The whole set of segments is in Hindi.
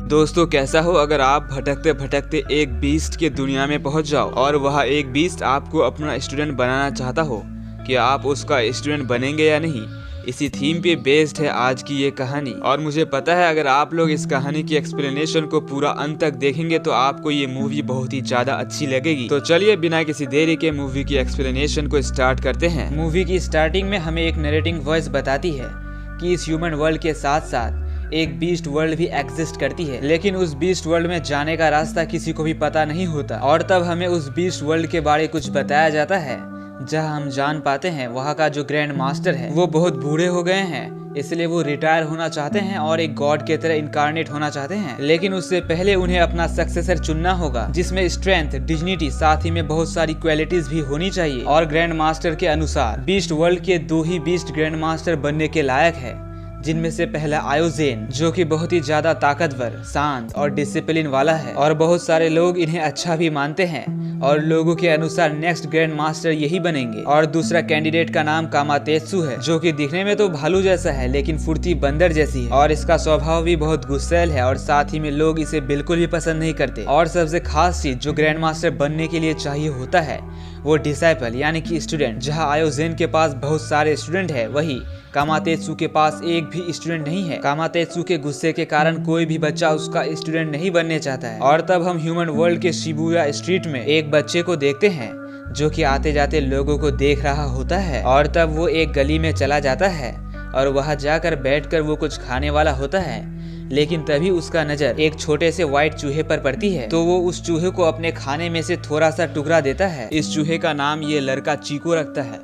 दोस्तों, कैसा हो अगर आप भटकते भटकते एक बीस्ट के दुनिया में पहुंच जाओ और वह एक बीस्ट आपको अपना स्टूडेंट बनाना चाहता हो। क्या आप उसका स्टूडेंट बनेंगे या नहीं? इसी थीम पे बेस्ड है आज की ये कहानी। और मुझे पता है अगर आप लोग इस कहानी की एक्सप्लेनेशन को पूरा अंत तक देखेंगे तो आपको ये मूवी बहुत ही ज्यादा अच्छी लगेगी। तो चलिए बिना किसी देरी के मूवी की एक्सप्लेनेशन को स्टार्ट करते हैं। मूवी की स्टार्टिंग में हमें एक नरेटिंग वॉइस बताती है कि इस ह्यूमन वर्ल्ड के साथ साथ एक बीस्ट वर्ल्ड भी एग्जिस्ट करती है, लेकिन उस बीस्ट वर्ल्ड में जाने का रास्ता किसी को भी पता नहीं होता। और तब हमें उस बीस्ट वर्ल्ड के बारे कुछ बताया जाता है, जहां हम जान पाते हैं वहां का जो ग्रैंड मास्टर है वो बहुत बूढ़े हो गए हैं, इसलिए वो रिटायर होना चाहते हैं और एक गॉड के तरह इनकारनेट होना चाहते हैं। लेकिन उससे पहले उन्हें अपना सक्सेसर चुनना होगा, जिसमें स्ट्रेंथ, डिग्निटी, साथ ही में बहुत सारी क्वालिटीज भी होनी चाहिए। और ग्रैंड मास्टर के अनुसार बीस्ट वर्ल्ड के 2 ही बीस्ट ग्रैंड मास्टर बनने के लायक है, जिनमें से पहला आयोजेन, जो कि बहुत ही ज्यादा ताकतवर, शांत और डिसिप्लिन वाला है और बहुत सारे लोग इन्हें अच्छा भी मानते हैं और लोगों के अनुसार नेक्स्ट ग्रैंड मास्टर यही बनेंगे। और दूसरा कैंडिडेट का नाम कामातेत्सु है, जो कि दिखने में तो भालू जैसा है लेकिन फुर्ती बंदर जैसी है और इसका स्वभाव भी बहुत गुस्सैल है और साथ ही में लोग इसे बिल्कुल भी पसंद नहीं करते। और सबसे खास चीज जो ग्रैंड मास्टर बनने के लिए चाहिए होता है वो डिसाइपल यानी कि स्टूडेंट। जहाँ आयोजेन के पास बहुत सारे स्टूडेंट है, वही कामातेत्सु के पास एक भी स्टूडेंट नहीं है। कामातेत्सु के गुस्से के कारण कोई भी बच्चा उसका स्टूडेंट नहीं बनने चाहता है। और तब हम ह्यूमन वर्ल्ड के शिबुया स्ट्रीट में एक बच्चे को देखते हैं जो कि आते जाते लोगों को देख रहा होता है। और तब वो एक गली में चला जाता है और वहां जाकर बैठकर वो कुछ खाने वाला होता है, लेकिन तभी उसका नजर एक छोटे से व्हाइट चूहे पर पड़ती है, तो वो उस चूहे को अपने खाने में से थोड़ा सा टुकड़ा देता है। इस चूहे का नाम ये लड़का चीको रखता है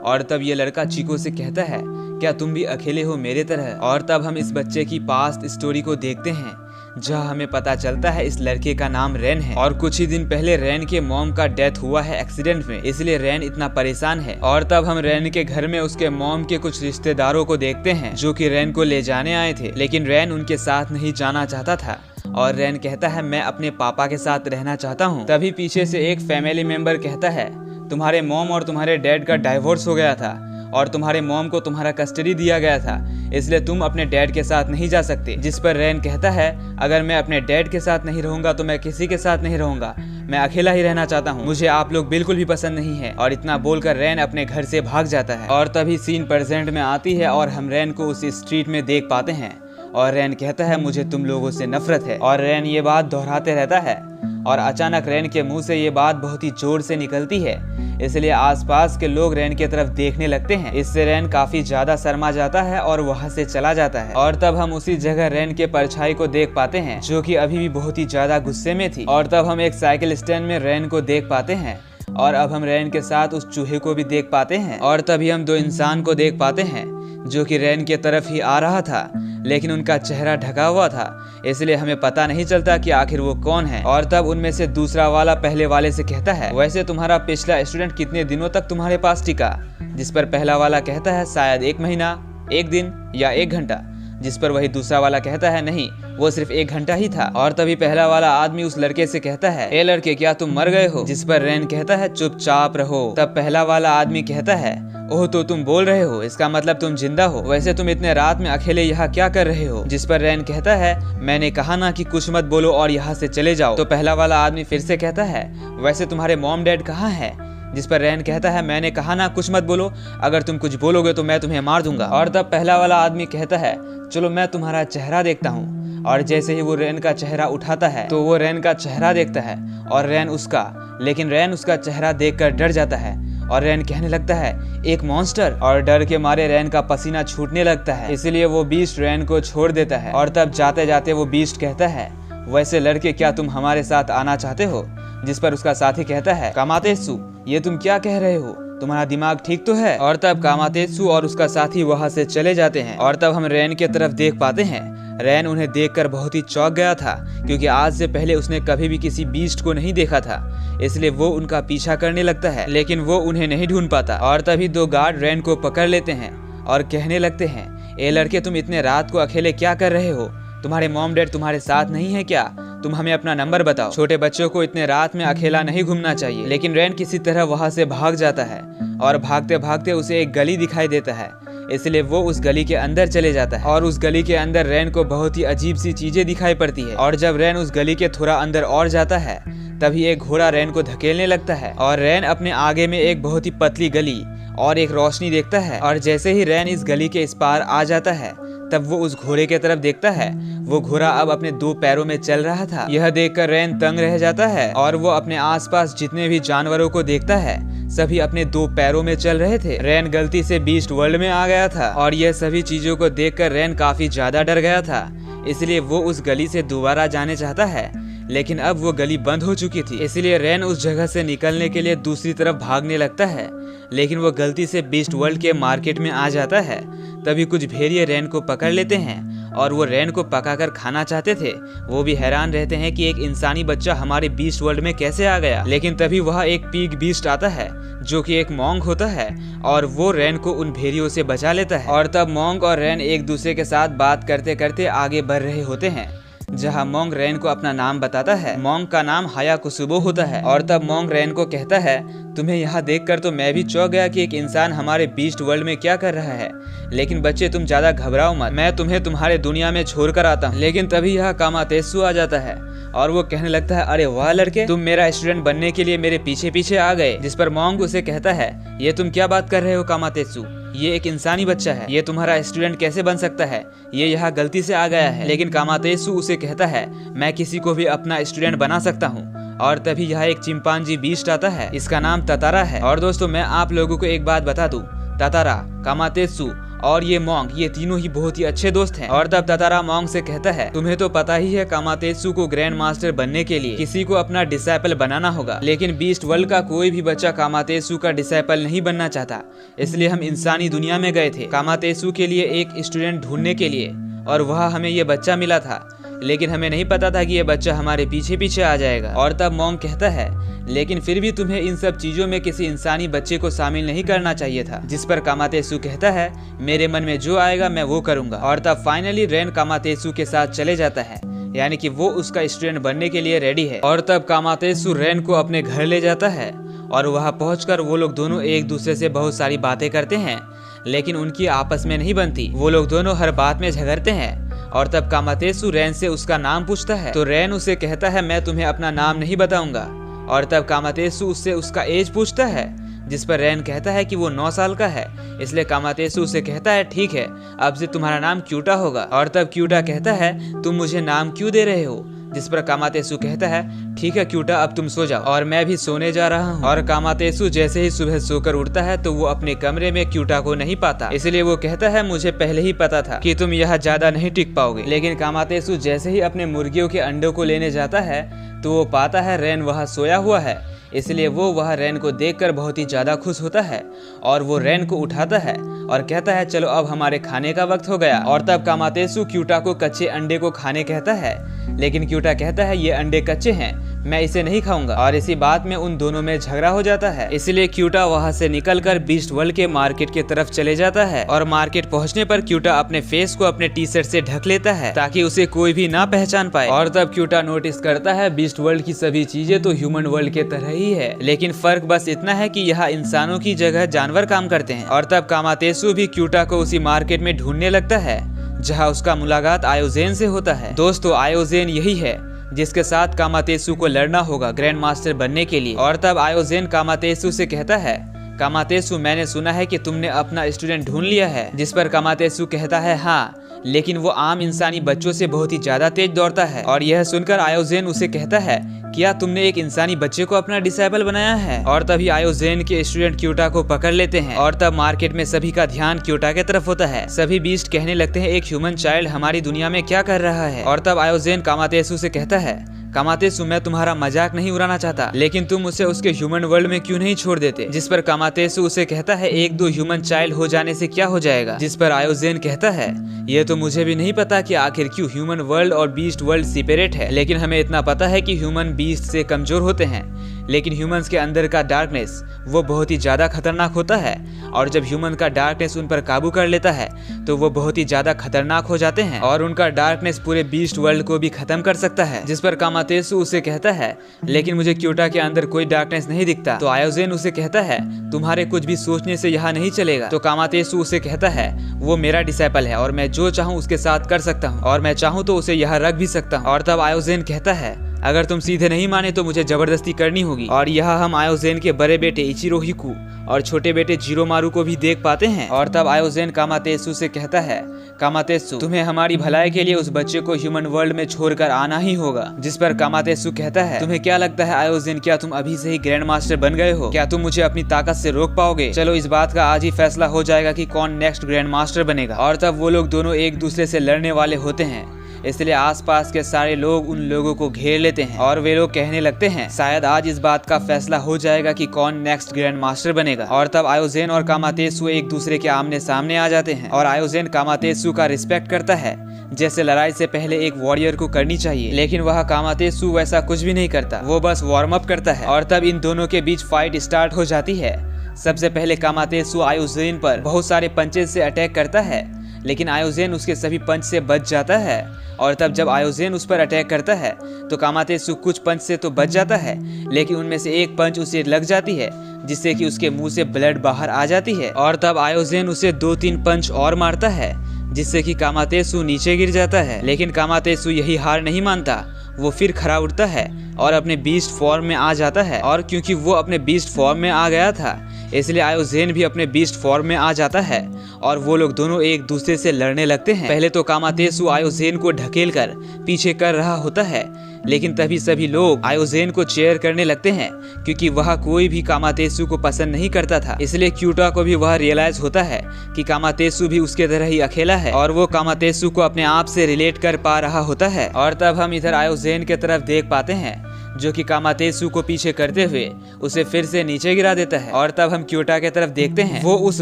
और तब ये लड़का चीको से कहता है, क्या तुम भी अकेले हो मेरे तरह? और तब हम इस बच्चे की पास्ट स्टोरी को देखते हैं, जहाँ हमें पता चलता है इस लड़के का नाम रैन है और कुछ ही दिन पहले रैन के मॉम का डेथ हुआ है एक्सीडेंट में, इसलिए रैन इतना परेशान है। और तब हम रैन के घर में उसके मॉम के कुछ रिश्तेदारों को देखते हैं जो कि रैन को ले जाने आए थे, लेकिन रैन उनके साथ नहीं जाना चाहता था और रैन कहता है मैं अपने पापा के साथ रहना चाहता हूँ। तभी पीछे से एक फैमिली मेंबर कहता है, तुम्हारे मॉम और तुम्हारे डैड का डाइवोर्स हो गया था और तुम्हारे मॉम को तुम्हारा कस्टडी दिया गया था, इसलिए तुम अपने डैड के साथ नहीं जा सकते। जिस पर रैन कहता है, अगर मैं अपने डैड के साथ नहीं रहूंगा तो मैं किसी के साथ नहीं रहूंगा, मैं अकेला ही रहना चाहता हूँ, मुझे आप लोग बिल्कुल भी पसंद नहीं है। और इतना बोलकर रैन अपने घर से भाग जाता है। और तभी सीन प्रेजेंट में आती है और हम रैन को उस स्ट्रीट में देख पाते हैं और रैन कहता है मुझे तुम लोगों से नफरत है। और रैन ये बात दोहराते रहता है और अचानक रैन के मुंह से ये बात बहुत ही जोर से निकलती है, इसलिए आसपास के लोग रैन की तरफ देखने लगते हैं। इससे रैन काफी ज्यादा शर्मा जाता है और वहां से चला जाता है। और तब हम उसी जगह रैन के परछाई को देख पाते हैं, जो कि अभी भी बहुत ही ज्यादा गुस्से में थी। और तब हम एक साइकिल स्टैंड में रैन को देख पाते हैं और अब हम रैन के साथ उस चूहे को भी देख पाते हैं। और तभी हम 2 इंसान को देख पाते हैं जो कि रैन के तरफ ही आ रहा था, लेकिन उनका चेहरा ढका हुआ था, इसलिए हमें पता नहीं चलता कि आखिर वो कौन है। और तब उनमें से दूसरा वाला पहले वाले से कहता है, वैसे तुम्हारा पिछला स्टूडेंट कितने दिनों तक तुम्हारे पास टिका? जिस पर पहला वाला कहता है, शायद 1 महीना, 1 दिन या 1 घंटा। जिस पर वही दूसरा वाला कहता है, नहीं, वो सिर्फ 1 घंटा ही था। और तभी पहला वाला आदमी उस लड़के से कहता है, ए लड़के, क्या तुम मर गए हो? जिस पर रैन कहता है, चुपचाप रहो। तब पहला वाला आदमी कहता है, ओह, तो तुम बोल रहे हो, इसका मतलब तुम जिंदा हो। वैसे तुम इतने रात में अकेले यहाँ क्या कर रहे हो? जिस पर रैन कहता है, मैंने कहा ना कि कुछ मत बोलो और यहाँ से चले जाओ। तो पहला वाला आदमी फिर से कहता है, वैसे तुम्हारे मॉम डैड कहाँ है? जिस पर रैन कहता है, मैंने कहा ना कुछ मत बोलो, अगर तुम कुछ बोलोगे तो मैं तुम्हें मार दूंगा। और तब पहला वाला आदमी कहता है, चलो मैं तुम्हारा चेहरा देखता हूँ। और जैसे ही वो रैन का चेहरा उठाता है तो वो रैन का चेहरा देखता है और रैन उसका, लेकिन रैन उसका चेहरा देखकर डर जाता है और रैन कहने लगता है, एक मॉन्स्टर। और डर के मारे रैन का पसीना छूटने लगता है, इसलिए वो बीस्ट रैन को छोड़ देता है। और तब जाते जाते वो बीस्ट कहता है, वैसे लड़के, क्या तुम हमारे साथ आना चाहते हो? जिस पर उसका साथी कहता है, कामातेत्सु, ये तुम क्या कह रहे हो? तुम्हारा दिमाग ठीक तो है? और तब कामातेत्सु और उसका साथी वहां से चले जाते हैं। और तब हम रैन की तरफ देख पाते हैं। रैन उन्हें देखकर बहुत ही चौंक गया था, क्योंकि आज से पहले उसने कभी भी किसी बीस्ट को नहीं देखा था, इसलिए वो उनका पीछा करने लगता है, लेकिन वो उन्हें नहीं ढूंढ पाता। और तभी 2 गार्ड रैन को पकड़ लेते हैं और कहने लगते हैं, ए लड़के, तुम इतने रात को अकेले क्या कर रहे हो? तुम्हारे मॉम डैड तुम्हारे साथ नहीं है क्या? तुम हमें अपना नंबर बताओ। छोटे बच्चों को इतने रात में अकेला नहीं घूमना चाहिए। लेकिन रैन किसी तरह वहाँ से भाग जाता है और भागते भागते उसे एक गली दिखाई देता है, इसलिए वो उस गली के अंदर चले जाता है। और उस गली के अंदर रैन को बहुत ही अजीब सी चीजें दिखाई पड़ती है। और जब रैन उस गली के थोड़ा अंदर और जाता है तभी एक घोड़ा रैन को धकेलने लगता है और रैन अपने आगे में एक बहुत ही पतली गली और एक रोशनी देखता है। और जैसे ही रैन इस गली के इस पार आ जाता है तब वो उस घोड़े की तरफ देखता है। वो घोड़ा अब अपने 2 पैरों में चल रहा था। यह देखकर रैन तंग रह जाता है और वो अपने आसपास जितने भी जानवरों को देखता है सभी अपने 2 पैरों में चल रहे थे। रैन गलती से बीस्ट वर्ल्ड में आ गया था और यह सभी चीजों को देखकर रैन काफी ज्यादा डर गया था, इसलिए वो उस गली से दोबारा जाने चाहता है। लेकिन अब वो गली बंद हो चुकी थी, इसलिए रैन उस जगह से निकलने के लिए दूसरी तरफ भागने लगता है। लेकिन वो गलती से बीस्ट वर्ल्ड के मार्केट में आ जाता है। तभी कुछ भेड़िए रैन को पकड़ लेते हैं और वो रैन को पकाकर खाना चाहते थे। वो भी हैरान रहते हैं कि एक इंसानी बच्चा हमारे बीस्ट वर्ल्ड में कैसे आ गया। लेकिन तभी वहाँ एक पिग बीस्ट आता है जो कि एक मॉन्क होता है और वो रैन को उन भेड़ियों से बचा लेता है। और तब मॉन्क और रैन एक दूसरे के साथ बात करते करते आगे बढ़ रहे होते हैं, जहाँ मॉन्क रैन को अपना नाम बताता है। मॉन्क का नाम हायाकुसुबो होता है। और तब मॉन्क रैन को कहता है, तुम्हें यहाँ देखकर तो मैं भी चौंक गया कि एक इंसान हमारे बीस्ट वर्ल्ड में क्या कर रहा है। लेकिन बच्चे तुम ज्यादा घबराओ मत, मैं तुम्हें तुम्हारे दुनिया में छोड़ कर आता हूँ। लेकिन तभी यहाँ कामातेत्सु आ जाता है और वो कहने लगता है, अरे वाह लड़के, तुम मेरा स्टूडेंट बनने के लिए मेरे पीछे पीछे आ गए। जिस पर मॉन्क उसे कहता है, ये तुम क्या बात कर रहे हो कामातेत्सु, ये एक इंसानी बच्चा है, ये तुम्हारा स्टूडेंट कैसे बन सकता है, ये यहाँ गलती से आ गया है। लेकिन कामातेत्सु उसे कहता है, मैं किसी को भी अपना स्टूडेंट बना सकता हूँ। और तभी यहाँ एक चिंपांजी बीस्ट आता है, इसका नाम ततारा है। और दोस्तों मैं आप लोगों को एक बात बता दूं, ततारा, कामातेत्सु और ये मॉन्क, ये तीनों ही बहुत ही अच्छे दोस्त हैं। और तब ततारा मॉन्क से कहता है, तुम्हें तो पता ही है कामातेत्सु को ग्रैंड मास्टर बनने के लिए किसी को अपना डिसाइपल बनाना होगा। लेकिन बीस्ट वर्ल्ड का कोई भी बच्चा कामातेत्सु का डिसाइपल नहीं बनना चाहता, इसलिए हम इंसानी दुनिया में गए थे कामातेत्सु के लिए एक स्टूडेंट ढूंढने के लिए। और वहाँ हमें ये बच्चा मिला था, लेकिन हमें नहीं पता था कि ये बच्चा हमारे पीछे पीछे आ जाएगा। और तब मॉन्क कहता है, लेकिन फिर भी तुम्हें इन सब चीजों में किसी इंसानी बच्चे को शामिल नहीं करना चाहिए था। जिस पर कामातेत्सु कहता है, मेरे मन में जो आएगा मैं वो करूंगा। और तब फाइनली रैन कामातेत्सु के साथ चले जाता है, यानी कि वो उसका स्टूडेंट बनने के लिए रेडी है। और तब कामातेत्सु रैन को अपने घर ले जाता है और वहाँ पहुंचकर वो लोग दोनों एक दूसरे से बहुत सारी बातें करते हैं, लेकिन उनकी आपस में नहीं बनती। वो लोग दोनों हर बात में झगड़ते हैं। और तब कामातेत्सु रैन से उसका नाम पूछता है, तो रैन उसे कहता है, मैं तुम्हें अपना नाम नहीं बताऊंगा। और तब कामातेत्सु उससे उसका एज पूछता है, जिस पर रैन कहता है कि वो 9 साल का है। इसलिए कामातेत्सु उसे कहता है, ठीक है, अब से तुम्हारा नाम क्यूटा होगा। और तब क्यूटा कहता है, तुम मुझे नाम क्यों दे रहे हो। जिस पर कामातेत्सु कहता है, ठीक है क्यूटा, अब तुम सो जाओ और मैं भी सोने जा रहा हूँ। और कामातेत्सु जैसे ही सुबह सोकर उठता है तो वो अपने कमरे में क्यूटा को नहीं पाता, इसलिए वो कहता है, मुझे पहले ही पता था कि तुम यहाँ ज्यादा नहीं टिक पाओगे। लेकिन कामातेत्सु जैसे ही अपने मुर्गियों के अंडों को लेने जाता है तो वो पाता है रैन वहाँ सोया हुआ है, इसलिए वो वह रैन को देखकर बहुत ही ज्यादा खुश होता है और वो रैन को उठाता है और कहता है, चलो अब हमारे खाने का वक्त हो गया। और तब कामातेत्सु क्यूटा को कच्चे अंडे को खाने कहता है, लेकिन क्यूटा कहता है, ये अंडे कच्चे हैं, मैं इसे नहीं खाऊंगा। और इसी बात में उन दोनों में झगड़ा हो जाता है। इसलिए क्यूटा वहाँ से निकलकर बीस्ट वर्ल्ड के मार्केट की तरफ चले जाता है। और मार्केट पहुँचने पर क्यूटा अपने फेस को अपने टी शर्ट से ढक लेता है ताकि उसे कोई भी ना पहचान पाए। और तब क्यूटा नोटिस करता है, बीस्ट वर्ल्ड की सभी चीजें तो ह्यूमन वर्ल्ड के तरह ही है, लेकिन फर्क बस इतना है कि यहाँ इंसानों की जगह जानवर काम करते हैं। और तब कामातेत्सु भी क्यूटा को उसी मार्केट में ढूंढने लगता है जहाँ उसका मुलाकात आयोजेन से होता है। दोस्तों आयोजेन यही है जिसके साथ कामातेत्सु को लड़ना होगा ग्रैंड मास्टर बनने के लिए। और तब आयोजेन कामातेत्सु से कहता है, कामातेत्सु मैंने सुना है कि तुमने अपना स्टूडेंट ढूंढ लिया है। जिस पर कामातेत्सु कहता है, हाँ, लेकिन वो आम इंसानी बच्चों से बहुत ही ज्यादा तेज दौड़ता है। और यह सुनकर आयोजेन उसे कहता है, क्या तुमने एक इंसानी बच्चे को अपना डिसाइपल बनाया है। और तभी आयोजेन के स्टूडेंट क्यूटा को पकड़ लेते हैं। और तब मार्केट में सभी का ध्यान क्यूटा की तरफ होता है। सभी बीस्ट कहने लगते हैं, एक ह्यूमन चाइल्ड हमारी दुनिया में क्या कर रहा है। और तब आयोजेन कामातेत्सु से कहता है, कामातेत्सु मैं तुम्हारा मजाक नहीं उड़ाना चाहता, लेकिन तुम उसे उसके ह्यूमन वर्ल्ड में क्यों नहीं छोड़ देते। जिस पर कामातेत्सु उसे कहता है, 1-2 ह्यूमन चाइल्ड हो जाने से क्या हो जाएगा। जिस पर आयोजेन कहता है, ये तो मुझे भी नहीं पता कि आखिर क्यों ह्यूमन वर्ल्ड और बीस्ट वर्ल्ड सेपरेट है, लेकिन हमें इतना पता है कि ह्यूमन बीस्ट से कमजोर होते हैं, लेकिन ह्यूमंस के अंदर का डार्कनेस वो बहुत ही ज़्यादा खतरनाक होता है, और जब ह्यूमन का डार्कनेस उन पर काबू कर लेता है तो वो बहुत ही ज़्यादा खतरनाक हो जाते हैं और उनका डार्कनेस पूरे बीस्ट वर्ल्ड को भी खत्म कर सकता है। जिस पर कामातेसु उसे कहता है, लेकिन मुझे क्योटा के अंदर कोई डार्कनेस नहीं दिखता। तो आयोजेन उसे कहता है, तुम्हारे कुछ भी सोचने से यहाँ नहीं चलेगा। तो कामातेसु उसे कहता है, वो मेरा डिसाइपल है और मैं जो चाहूँ उसके साथ कर सकता हूँ, और मैं चाहूँ तो उसे यहाँ रख भी सकता हूँ। और तब आयोजेन कहता है, अगर तुम सीधे नहीं माने तो मुझे जबरदस्ती करनी होगी। और यहाँ हम आयोजेन के बड़े बेटे इचिरो हिकु और छोटे बेटे जिरोमारू को भी देख पाते हैं। और तब आयोजेन कामातेसु से कहता है, कामातेसु तुम्हें हमारी भलाई के लिए उस बच्चे को ह्यूमन वर्ल्ड में छोड़कर आना ही होगा। जिस पर कामातेसु कहता है, तुम्हें क्या लगता है आयोजेन, क्या तुम अभी से ही ग्रैंड मास्टर बन गए हो? क्या तुम मुझे अपनी ताकत से रोक पाओगे? चलो इस बात का आज ही फैसला हो जाएगा कि कौन नेक्स्ट ग्रैंड मास्टर बनेगा। और तब वो लोग दोनों एक दूसरे से लड़ने वाले होते हैं, इसलिए आसपास के सारे लोग उन लोगों को घेर लेते हैं और वे लोग कहने लगते हैं, शायद आज इस बात का फैसला हो जाएगा कि कौन नेक्स्ट ग्रैंड मास्टर बनेगा। और तब आयोजेन और कामातेसु एक दूसरे के आमने सामने आ जाते हैं और आयोजेन कामातेसु का रिस्पेक्ट करता है, जैसे लड़ाई से पहले एक वॉरियर को करनी चाहिए। लेकिन वह कामातेसु वैसा कुछ भी नहीं करता, वो बस वार्म अप करता है। और तब इन दोनों के बीच फाइट स्टार्ट हो जाती है। सबसे पहले कामातेसु आयोजेन पर बहुत सारे पंचेस से अटैक करता है, लेकिन आयोजेन उसके सभी पंच से बच जाता है। और तब जब आयोजेन उस पर अटैक करता है तो कामातेसु कुछ पंच से तो बच जाता है, लेकिन उनमें से एक पंच उसे लग जाती है, जिससे कि उसके मुंह से ब्लड बाहर आ जाती है। और तब आयोजेन उसे 2-3 पंच और मारता है, जिससे कि कामातेसु नीचे गिर जाता है। लेकिन कामातेसु यही हार नहीं मानता, वो फिर खड़ा उठता है और अपने बीस्ट फॉर्म में आ जाता है। और क्योंकि वो अपने बीस्ट फॉर्म में आ गया था, इसलिए आयोजेन भी अपने बीस्ट फॉर्म में आ जाता है और वो लोग दोनों एक दूसरे से लड़ने लगते हैं। पहले तो कामातेसु आयोजेन को ढकेलकर पीछे कर रहा होता है, लेकिन तभी सभी लोग आयोजेन को चेयर करने लगते हैं, क्योंकि वह कोई भी कामातेसु को पसंद नहीं करता था। इसलिए क्यूटा को भी वह रियलाइज होता है कि कामातेसु भी उसके तरह ही अकेला है और वो कामातेसु को अपने आप से रिलेट कर पा रहा होता है। और तब हम इधर आयोजेन की तरफ देख पाते हैं, जो कि कामातेसु को पीछे करते हुए उसे फिर से नीचे गिरा देता है। और तब हम क्योटा की तरफ देखते हैं, वो उस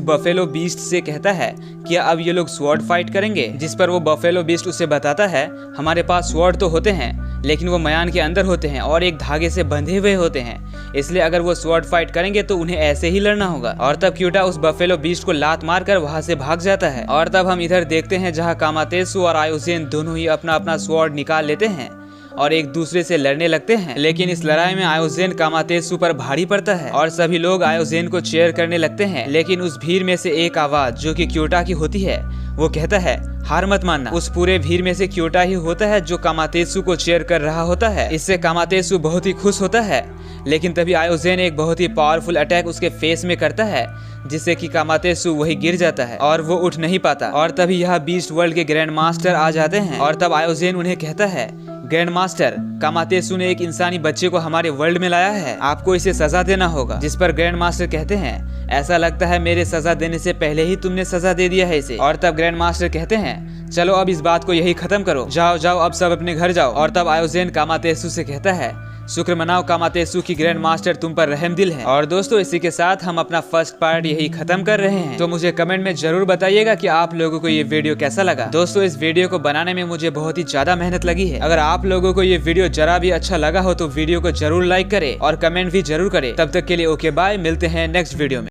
बफेलो बीस्ट से कहता है कि अब ये लोग स्वॉर्ड फाइट करेंगे। जिस पर वो बफेलो बीस्ट उसे बताता है, हमारे पास स्वॉर्ड तो होते हैं, लेकिन वो मयान के अंदर होते हैं और एक धागे से बंधे हुए होते हैं, इसलिए अगर वो स्वॉर्ड फाइट करेंगे तो उन्हें ऐसे ही लड़ना होगा। और तब क्यूटा उस बफेलो बीस्ट को लात मारकर वहां से भाग जाता है। और तब हम इधर देखते हैं जहाँ कामातेसु और आयोजेन दोनों ही अपना अपना स्वॉर्ड निकाल लेते हैं और एक दूसरे से लड़ने लगते हैं। लेकिन इस लड़ाई में आयोजेन कामातेसु पर भारी पड़ता है और सभी लोग आयोजेन को चेयर करने लगते हैं। लेकिन उस भीड़ में से एक आवाज, जो कि क्योटा की होती है, वो कहता है, हार मत मानना। उस पूरे भीड़ में से क्योटा ही होता है जो कामातेसु को चेयर कर रहा होता है। इससे कामातेसु बहुत ही खुश होता है, लेकिन तभी आयोजेन एक बहुत ही पावरफुल अटैक उसके फेस में करता है, जिससे कि कामातेसु वही गिर जाता है और वो उठ नहीं पाता। और तभी यहाँ बीस्ट वर्ल्ड के ग्रैंड मास्टर आ जाते हैं और तब आयोजेन उन्हें कहता है, ग्रैंड मास्टर, कामातेसु ने एक इंसानी बच्चे को हमारे वर्ल्ड में लाया है, आपको इसे सजा देना होगा। जिस पर ग्रैंड मास्टर कहते हैं, ऐसा लगता है मेरे सजा देने से पहले ही तुमने सजा दे दिया है इसे। और तब ग्रैंड मास्टर कहते हैं, चलो अब इस बात को यही खत्म करो, जाओ जाओ अब सब अपने घर जाओ। और तब आयोजेन कामातेसु से कहता है, शुक्र मनाओ कामातेसु की ग्रैंड मास्टर तुम पर रहम दिल है। और दोस्तों, इसी के साथ हम अपना फर्स्ट पार्ट यही खत्म कर रहे हैं। तो मुझे कमेंट में जरूर बताइएगा कि आप लोगों को ये वीडियो कैसा लगा। दोस्तों, इस वीडियो को बनाने में मुझे बहुत ही ज्यादा मेहनत लगी है। अगर आप लोगों को ये वीडियो जरा भी अच्छा लगा हो तो वीडियो को जरूर लाइक करें और कमेंट भी जरूर करें। तब तक के लिए ओके बाय, मिलते हैं नेक्स्ट वीडियो में।